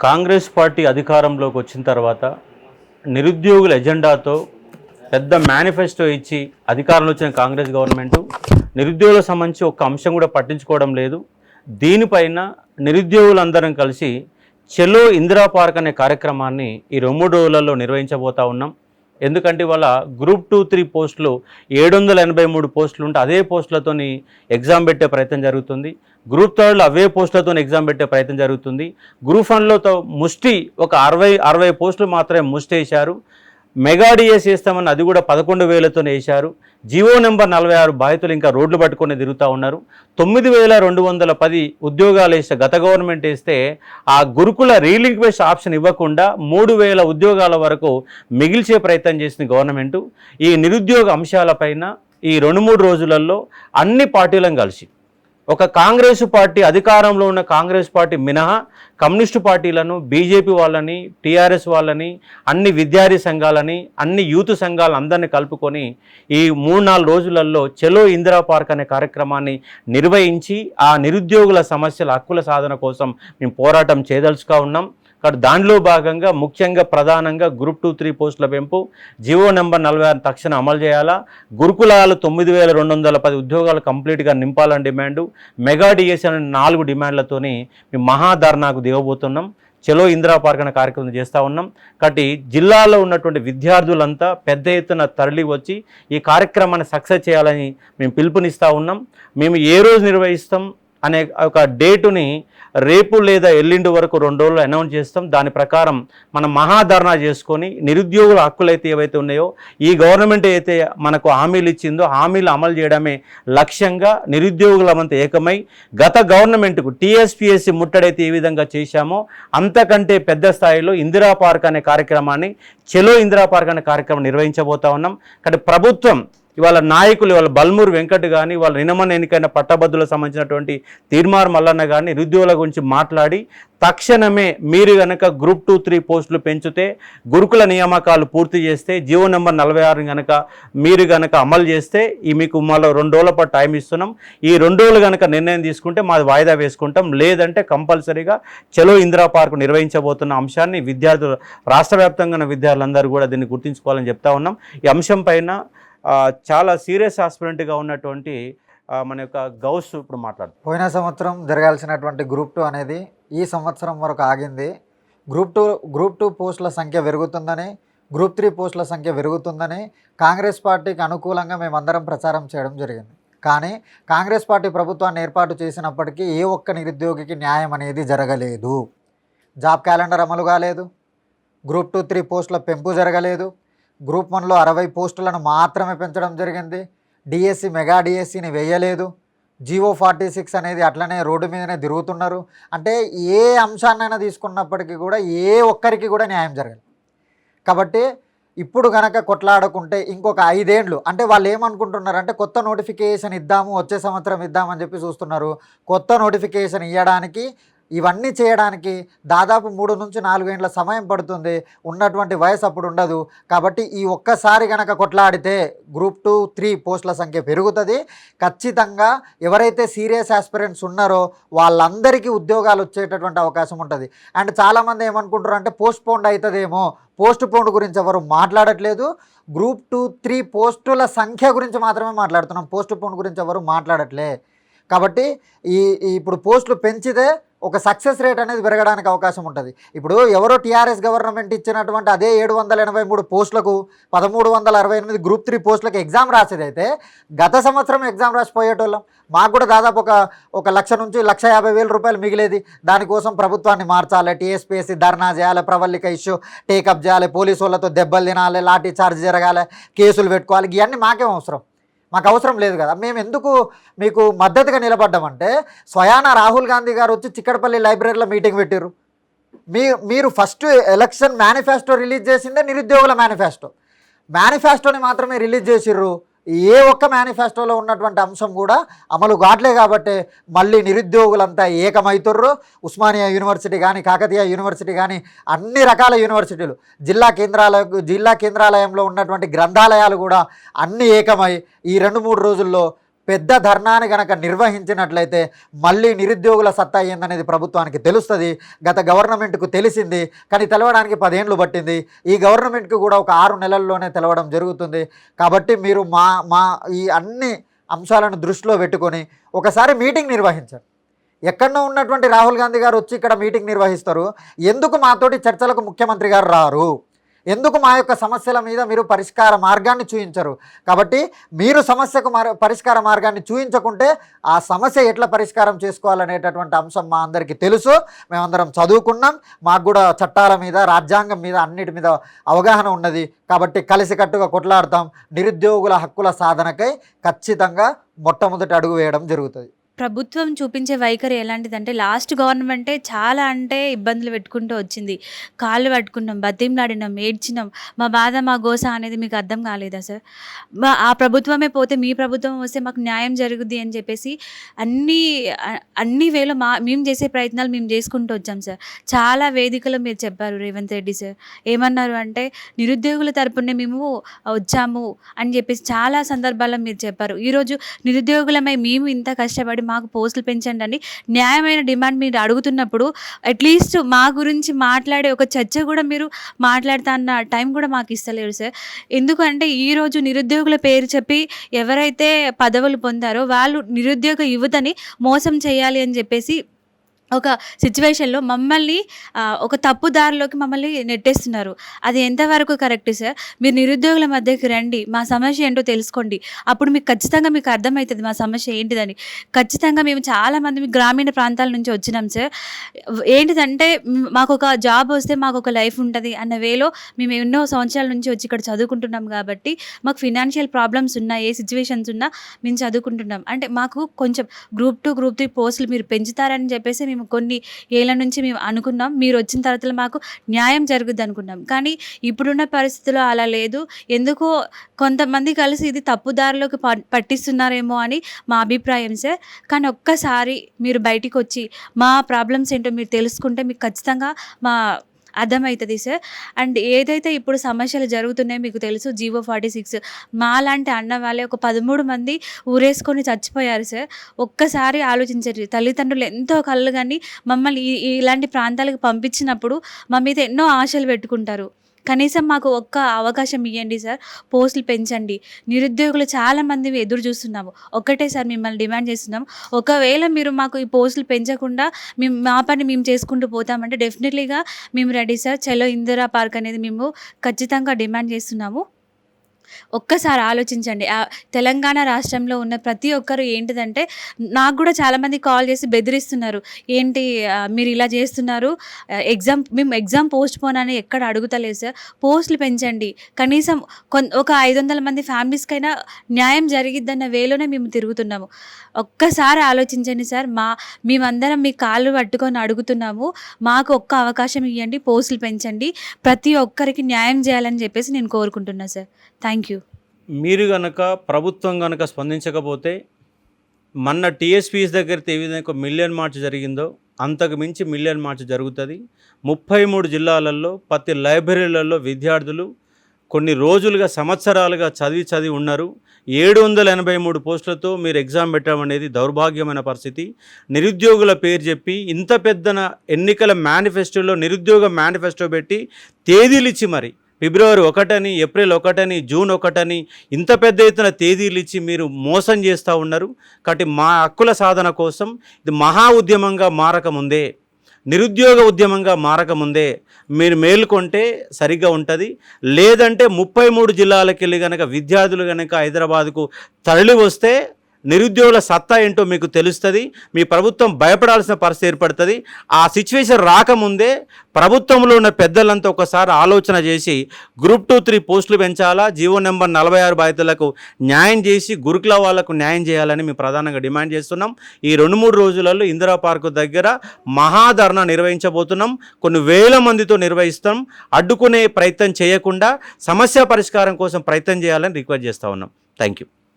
Congress party అధికారంలోకి వచ్చిన తర్వాత నిరుద్యోగుల ఎజెండాతో పెద్ద మేనిఫెస్టో ఇచ్చి అధికారంలో వచ్చిన కాంగ్రెస్ గవర్నమెంటు నిరుద్యోగులకు సంబంధించి ఒక్క అంశం కూడా పట్టించుకోవడం లేదు. దీనిపైన నిరుద్యోగులందరం కలిసి చెలో ఇందిరా పార్క్ అనే కార్యక్రమాన్ని ఈ 2-3 రోజులలో నిర్వహించబోతా ఉన్నాం. ఎందుకంటే ఇవాళ గ్రూప్ 2-3 పోస్టులు 783 పోస్టులు ఉంటే అదే పోస్టులతోని ఎగ్జామ్ పెట్టే ప్రయత్నం జరుగుతుంది. గ్రూప్ 3లో అవే పోస్టులతో ఎగ్జామ్ పెట్టే ప్రయత్నం జరుగుతుంది. గ్రూప్ 1లో ముష్టి ఒక 60 పోస్టులు మాత్రమే ముష్టి వేశారు. మెగా డిఎస్ వేస్తామని అది కూడా 11,000తో వేశారు. జీవో నెంబర్ 46 బాధితులు ఇంకా రోడ్లు పట్టుకొని తిరుగుతూ ఉన్నారు. 9,210 ఉద్యోగాలు వేస్తే గత గవర్నమెంట్ వేస్తే ఆ గురుకుల రీలింక్వేషన్ ఆప్షన్ ఇవ్వకుండా 3,000 ఉద్యోగాల వరకు మిగిల్చే ప్రయత్నం చేసింది గవర్నమెంటు. ఈ నిరుద్యోగ అంశాలపైన ఈ 2-3 రోజులలో అన్ని పార్టీలను కలిసి ఒక కాంగ్రెస్ పార్టీ అధికారంలో ఉన్న కాంగ్రెస్ పార్టీ మినహా కమ్యూనిస్టు పార్టీలను, బీజేపీ వాళ్ళని, టీఆర్ఎస్ వాళ్ళని, అన్ని విద్యార్థి సంఘాలని, అన్ని యూత్ సంఘాలను అందరినీ కలుపుకొని ఈ 3-4 రోజులలో చెలో ఇందిరా పార్క్ అనే కార్యక్రమాన్ని నిర్వహించి ఆ నిరుద్యోగుల సమస్యల హక్కుల సాధన కోసం మేము పోరాటం చేయదలుచుగా ఉన్నాం. కాబట్టి దానిలో భాగంగా ముఖ్యంగా ప్రధానంగా గ్రూప్ 2-3 పోస్టుల పెంపు, జీవో నెంబర్ 46 తక్షణం అమలు చేయాలా, గురుకులాలు 9,210 ఉద్యోగాలు కంప్లీట్గా నింపాలని డిమాండు, మెగా డిఎస్ అనే 4 డిమాండ్లతోని మేము మహాధర్నాకు దిగబోతున్నాం. చెలో ఇందిరా పార్క్ అనే కార్యక్రమం చేస్తూ ఉన్నాం. కాబట్టి జిల్లాలో ఉన్నటువంటి విద్యార్థులంతా పెద్ద ఎత్తున తరలి వచ్చి ఈ కార్యక్రమాన్ని సక్సెస్ చేయాలని మేము పిలుపునిస్తూ ఉన్నాం. మేము ఏ రోజు నిర్వహిస్తాం అనే ఒక డేటుని రేపు లేదా ఎల్లుండి వరకు 2 రోజులు అనౌన్స్ చేస్తాం. దాని ప్రకారం మనం మహాధర్నా చేసుకొని నిరుద్యోగుల హక్కులైతే ఏవైతే ఉన్నాయో ఈ గవర్నమెంట్ అయితే మనకు హామీలు ఇచ్చిందో హామీలు అమలు చేయడమే లక్ష్యంగా నిరుద్యోగులమంతా ఏకమై గత గవర్నమెంట్కు టీఎస్పీఎస్సీ ముట్టడైతే ఏ విధంగా చేశామో అంతకంటే పెద్ద స్థాయిలో ఇందిరా పార్క్ అనే కార్యక్రమాన్ని చెలో ఇందిరా పార్క్ అనే కార్యక్రమం నిర్వహించబోతా ఉన్నాం. కానీ ప్రభుత్వం ఇవాళ నాయకులు ఇవాళ బల్మూరు వెంకట్ కానీ వాళ్ళ నినమన ఎన్నికైన పట్టభద్రులకు సంబంధించినటువంటి తీర్మార్ మల్లన్న కానీ నిరుద్యోగుల గురించి మాట్లాడి తక్షణమే మీరు కనుక గ్రూప్ 2-3 పోస్టులు పెంచితే గురుకుల నియామకాలు పూర్తి చేస్తే జీవో నెంబర్ 46 కనుక మీరు కనుక అమలు చేస్తే ఈ మీకు మళ్ళీ 2 రోజుల పాటు టైం ఇస్తున్నాం. ఈ 2 రోజులు కనుక నిర్ణయం తీసుకుంటే మాది వాయిదా వేసుకుంటాం. లేదంటే కంపల్సరీగా చెలో ఇందిరా పార్క్ నిర్వహించబోతున్న అంశాన్ని విద్యార్థులు రాష్ట్ర వ్యాప్తంగా ఉన్న విద్యార్థులందరూ కూడా దీన్ని గుర్తుంచుకోవాలని చెప్తా ఉన్నాం. ఈ అంశం పైన చాలా సీరియస్ ఆస్పిరెంట్గా ఉన్నటువంటి మన యొక్క గౌస్ ఇప్పుడు మాట్లాడుతాం. పోయిన సంవత్సరం జరగాల్సినటువంటి గ్రూప్ 2 అనేది ఈ సంవత్సరం వరకు ఆగింది. గ్రూప్ 2 పోస్టుల సంఖ్య పెరుగుతుందని, గ్రూప్ 3 పోస్టుల సంఖ్య పెరుగుతుందని కాంగ్రెస్ పార్టీకి అనుకూలంగా మేమందరం ప్రచారం చేయడం జరిగింది. కానీ కాంగ్రెస్ పార్టీ ప్రభుత్వాన్ని ఏర్పాటు చేసినప్పటికీ ఏ ఒక్క నిరుద్యోగికి న్యాయం అనేది జరగలేదు. జాబ్ క్యాలెండర్ అమలు కాలేదు, గ్రూప్ 2-3 పోస్టుల పెంపు జరగలేదు, గ్రూప్ 1లో 60 పోస్టులను మాత్రమే పెంచడం జరిగింది, డిఎస్సి మెగా డిఎస్సిని వేయలేదు, జీవో 46 అనేది అట్లనే రోడ్డు మీదనే తిరుగుతున్నారు. అంటే ఏ అంశాన్నైనా తీసుకున్నప్పటికీ కూడా ఏ ఒక్కరికి కూడా న్యాయం జరగదు. కాబట్టి ఇప్పుడు కనుక కొట్లాడకుంటే ఇంకొక 5 ఏళ్ళు అంటే వాళ్ళు ఏమనుకుంటున్నారంటే కొత్త నోటిఫికేషన్ ఇద్దాము, వచ్చే సంవత్సరం ఇద్దామని చెప్పి చూస్తున్నారు. కొత్త నోటిఫికేషన్ ఇవ్వడానికి ఇవన్నీ చేయడానికి దాదాపు 3 నుంచి 4 ఏళ్ళ సమయం పడుతుంది. ఉన్నటువంటి వయసు అప్పుడు ఉండదు. కాబట్టి ఈ ఒక్కసారి కనుక కొట్లాడితే గ్రూప్ 2-3 పోస్టుల సంఖ్య పెరుగుతుంది. ఖచ్చితంగా ఎవరైతే సీరియస్ ఆస్పిరెంట్స్ ఉన్నారో వాళ్ళందరికీ ఉద్యోగాలు వచ్చేటటువంటి అవకాశం ఉంటుంది. అండ్ చాలామంది ఏమనుకుంటారు అంటే పోస్ట్పోండ్ అవుతుందేమో, పోస్ట్పోండ్ గురించి ఎవరు మాట్లాడట్లేదు. గ్రూప్ 2-3 పోస్టుల సంఖ్య గురించి మాత్రమే మాట్లాడుతున్నాం, పోస్ట్పోండ్ గురించి ఎవరు మాట్లాడట్లే. కాబట్టి ఇప్పుడు పోస్టులు పెంచితే ఒక సక్సెస్ రేట్ అనేది పెరగడానికి అవకాశం ఉంటుంది. ఇప్పుడు ఎవరో టీఆర్ఎస్ గవర్నమెంట్ ఇచ్చినటువంటి అదే 783 పోస్టులకు 1368 గ్రూప్ 3 పోస్టులకు ఎగ్జామ్ రాసేదైతే గత సంవత్సరం ఎగ్జామ్ రాసిపోయేటోళ్ళం. మాకు కూడా దాదాపు ఒక 1,00,000 నుంచి 1,50,000 రూపాయలు మిగిలేది. దానికోసం ప్రభుత్వాన్ని మార్చాలి, టీఎస్పీఎస్సీ ధర్నా చేయాలి, ప్రవల్లిక ఇష్యూ టేకప్ చేయాలి, పోలీసు వాళ్ళతో దెబ్బలు తినాలి, లాఠీ చార్జ్ జరగాలి, కేసులు పెట్టుకోవాలి. ఇవన్నీ మాకేం అవసరం? మాకు అవసరం లేదు కదా. మేము ఎందుకు మీకు మద్దతుగా నిలబడ్డామంటే స్వయానా రాహుల్ గాంధీ గారు వచ్చి చిక్కడపల్లి లైబ్రరీలో మీటింగ్ పెట్టారు. మీరు ఫస్ట్ ఎలక్షన్ మేనిఫెస్టో రిలీజ్ చేసిందే నిరుద్యోగుల మేనిఫెస్టోని మాత్రమే రిలీజ్ చేసిర్రు. ఏ ఒక్క మేనిఫెస్టోలో ఉన్నటువంటి అంశం కూడా అమలు కావట్లే. కాబట్టి మళ్ళీ నిరుద్యోగులంతా ఏకమవుతుర్రు. ఉస్మానియా యూనివర్సిటీ కానీ, కాకతీయ యూనివర్సిటీ కానీ, అన్ని రకాల యూనివర్సిటీలు, జిల్లా కేంద్రాలయంలో ఉన్నటువంటి గ్రంథాలయాలు కూడా అన్నీ ఏకమై ఈ 2-3 రోజుల్లో పెద్ద ధర్నాని గనక నిర్వహించినట్లయితే మళ్ళీ నిరుద్యోగుల సత్తా ఏందనేది ప్రభుత్వానికి తెలుస్తుంది. గత గవర్నమెంట్కు తెలిసింది, కానీ తెలవడానికి 10 ఏళ్ళు పట్టింది. ఈ గవర్నమెంట్కి కూడా ఒక 6 నెలల్లోనే తెలవడం జరుగుతుంది. కాబట్టి మీరు మా ఈ అన్ని అంశాలను దృష్టిలో పెట్టుకొని ఒకసారి మీటింగ్ నిర్వహించండి. ఎక్కడో ఉన్నటువంటి రాహుల్ గాంధీ గారు వచ్చి ఇక్కడ మీటింగ్ నిర్వహిస్తారు. ఎందుకు మాతోటి చర్చలకు ముఖ్యమంత్రి గారు రారు? ఎందుకు మా యొక్క సమస్యల మీద మీరు పరిష్కార మార్గాన్ని చూపించరు? కాబట్టి మీరు సమస్యకు పరిష్కార మార్గాన్ని చూపించకుంటే ఆ సమస్య ఎట్లా పరిష్కారం చేసుకోవాలనేటటువంటి అంశం మా అందరికీ తెలుసు. మేమందరం చదువుకున్నాం, మాకు కూడా చట్టాల మీద, రాజ్యాంగం మీద, అన్నిటి మీద అవగాహన ఉన్నది. కాబట్టి కలిసికట్టుగా కొట్లాడతాం. నిరుద్యోగుల హక్కుల సాధనకై ఖచ్చితంగా మొట్టమొదటి అడుగు వేయడం జరుగుతుంది. ప్రభుత్వం చూపించే వైఖరి ఎలాంటిదంటే, లాస్ట్ గవర్నమెంటే చాలా అంటే ఇబ్బందులు పెట్టుకుంటూ వచ్చింది. కాళ్ళు పట్టుకున్నాం, బతిమలాడినాం, ఏడ్చినాం. మా బాధ, మా గోస అనేది మీకు అర్థం కాలేదా సార్? ఆ ప్రభుత్వమే పోతే మీ ప్రభుత్వం వస్తే మాకు న్యాయం జరుగుద్ది అని చెప్పేసి అన్ని వేళ మేము చేసే ప్రయత్నాలు మేము చేసుకుంటూ వచ్చాం సార్. చాలా వేదికలో మీరు చెప్పారు రేవంత్ రెడ్డి సార్. ఏమన్నారు అంటే, నిరుద్యోగుల తరపునే మేము వచ్చాము అని చెప్పేసి చాలా సందర్భాల్లో మీరు చెప్పారు. ఈరోజు నిరుద్యోగులమై మేము ఇంత కష్టపడి మాకు పోస్టులు పెంచండి అని న్యాయమైన డిమాండ్ మీరు అడుగుతున్నప్పుడు అట్లీస్ట్ మా గురించి మాట్లాడే ఒక చర్చ కూడా మీరు మాట్లాడతా అన్న టైం కూడా మాకు ఇస్తలేరు సార్. ఎందుకంటే ఈరోజు నిరుద్యోగుల పేరు చెప్పి ఎవరైతే పదవులు పొందారో వాళ్ళు నిరుద్యోగ యువతని మోసం చేయాలి అని చెప్పేసి ఒక సిచ్యువేషన్లో మమ్మల్ని ఒక తప్పుదారిలోకి మమ్మల్ని నెట్టేస్తున్నారు. అది ఎంతవరకు కరెక్ట్ సార్? మీరు నిరుద్యోగుల మధ్యకి రండి, మా సమస్య ఏంటో తెలుసుకోండి. అప్పుడు మీకు ఖచ్చితంగా మీకు అర్థమవుతుంది మా సమస్య ఏంటిదని. ఖచ్చితంగా మేము చాలామంది గ్రామీణ ప్రాంతాల నుంచి వచ్చినాం సార్. ఏంటిదంటే మాకు ఒక జాబ్ వస్తే మాకు ఒక లైఫ్ ఉంటుంది అన్న వేలో మేము ఎన్నో సంవత్సరాల నుంచి వచ్చి ఇక్కడ చదువుకుంటున్నాం. కాబట్టి మాకు ఫినాన్షియల్ ప్రాబ్లమ్స్ ఉన్నా, ఏ సిచ్యువేషన్స్ ఉన్నా మేము చదువుకుంటున్నాం. అంటే మాకు కొంచెం గ్రూప్ 2, గ్రూప్ 3 పోస్టులు మీరు పెంచుతారని చెప్పేసి మేము కొన్ని ఏళ్ళ నుంచి మేము అనుకున్నాం. మీరు వచ్చిన తర్వాత మాకు న్యాయం జరుగుద్ది అనుకున్నాం. కానీ ఇప్పుడున్న పరిస్థితుల్లో అలా లేదు. ఎందుకో కొంతమంది కలిసి ఇది తప్పుదారిలోకి పట్టిస్తున్నారేమో అని మా అభిప్రాయం సార్. కానీ ఒక్కసారి మీరు బయటికి వచ్చి మా ప్రాబ్లమ్స్ ఏంటో మీరు తెలుసుకుంటే మీకు ఖచ్చితంగా అర్థమవుతుంది సార్. అండ్ ఏదైతే ఇప్పుడు సమస్యలు జరుగుతున్నాయో మీకు తెలుసు, జీవో 46 మాలాంటి అన్న వాళ్ళే ఒక 13 మంది ఊరేసుకొని చచ్చిపోయారు సార్. ఒక్కసారి ఆలోచించండి. తల్లిదండ్రులు ఎంతో కళ్ళు కానీ మమ్మల్ని ఇలాంటి ప్రాంతాలకు పంపించినప్పుడు మా మీద ఎన్నో ఆశలు పెట్టుకుంటారు. కనీసం మాకు ఒక్క అవకాశం ఇవ్వండి సార్, పోస్టులు పెంచండి. నిరుద్యోగులు చాలామంది ఎదురు చూస్తున్నాము. ఒక్కటే సార్ మిమ్మల్ని డిమాండ్ చేస్తున్నాం. ఒకవేళ మీరు మాకు ఈ పోస్టులు పెంచకుండా మా పని మేము చేసుకుంటూ పోతామంటే డెఫినెట్లీగా మేము రెడీ సార్. చలో ఇందిరా పార్క్ అనేది మేము ఖచ్చితంగా డిమాండ్ చేస్తున్నాము. ఒక్కసారి ఆలోచించండి. తెలంగాణ రాష్ట్రంలో ఉన్న ప్రతి ఒక్కరు ఏంటిదంటే, నాకు కూడా చాలామంది కాల్ చేసి బెదిరిస్తున్నారు. ఏంటి మీరు ఇలా చేస్తున్నారు, మేము ఎగ్జామ్ పోస్ట్ పోన్ అని ఎక్కడ అడుగుతలేదు సార్. పోస్టులు పెంచండి. కనీసం ఒక 500 మంది ఫ్యామిలీస్కైనా న్యాయం జరిగిద్దన్న వేలోనే మేము తిరుగుతున్నాము. ఒక్కసారి ఆలోచించండి సార్. మేమందరం మీ కాళ్ళు పట్టుకొని అడుగుతున్నాము. మాకు ఒక్క అవకాశం ఇవ్వండి, పోస్టులు పెంచండి, ప్రతి ఒక్కరికి న్యాయం చేయాలని చెప్పేసి నేను కోరుకుంటున్నా సార్. Thank you. మీరు కనుక ప్రభుత్వం కనుక స్పందించకపోతే మొన్న టీఎస్పీఎస్ దగ్గర ఏ విధంగా 1 మిలియన్ మార్చ్ జరిగిందో అంతకు మించి మిలియన్ మార్చ్ జరుగుతుంది. 33 జిల్లాలలో ప్రతి లైబ్రరీలలో విద్యార్థులు కొన్ని రోజులుగా, సంవత్సరాలుగా చదివి ఉన్నారు. 783 పోస్టులతో మీరు ఎగ్జామ్ పెట్టడం అనేది దౌర్భాగ్యమైన పరిస్థితి. నిరుద్యోగుల పేరు చెప్పి ఇంత పెద్ద ఎన్నికల మేనిఫెస్టోలో నిరుద్యోగ మేనిఫెస్టో పెట్టి తేదీలు ఇచ్చి మరి ఫిబ్రవరి 1, ఏప్రిల్ 1, జూన్ 1 ఇంత పెద్ద ఎత్తున తేదీలు ఇచ్చి మీరు మోసం చేస్తూ ఉన్నారు. కాబట్టి మా హక్కుల సాధన కోసం ఇది మహా ఉద్యమంగా మారకముందే, నిరుద్యోగ ఉద్యమంగా మారకముందే మీరు మేల్కొంటే సరిగ్గా ఉంటుంది. లేదంటే 33 జిల్లాలకు వెళ్ళి కనుక విద్యార్థులు కనుక హైదరాబాద్కు తరలి వస్తే నిరుద్యోగుల సత్తా ఏంటో మీకు తెలుస్తుంది. మీ ప్రభుత్వం భయపడాల్సిన పరిస్థితి ఏర్పడుతుంది. ఆ సిచ్యువేషన్ రాకముందే ప్రభుత్వంలో ఉన్న పెద్దలంతా ఒకసారి ఆలోచన చేసి గ్రూప్ 2, 3 పోస్టులు పెంచాలా, జీవో నెంబర్ 46 బాధితులకు న్యాయం చేసి గురుకుల వాళ్లకు న్యాయం చేయాలని మేము ప్రధానంగా డిమాండ్ చేస్తున్నాం. ఈ 2-3 రోజులలో ఇందిరా పార్కు దగ్గర మహాధర్నా నిర్వహించబోతున్నాం. కొన్ని వేల మందితో నిర్వహిస్తాం. అడ్డుకునే ప్రయత్నం చేయకుండా సమస్య పరిష్కారం కోసం ప్రయత్నం చేయాలని రిక్వెస్ట్ చేస్తూ ఉన్నాం. Thank you.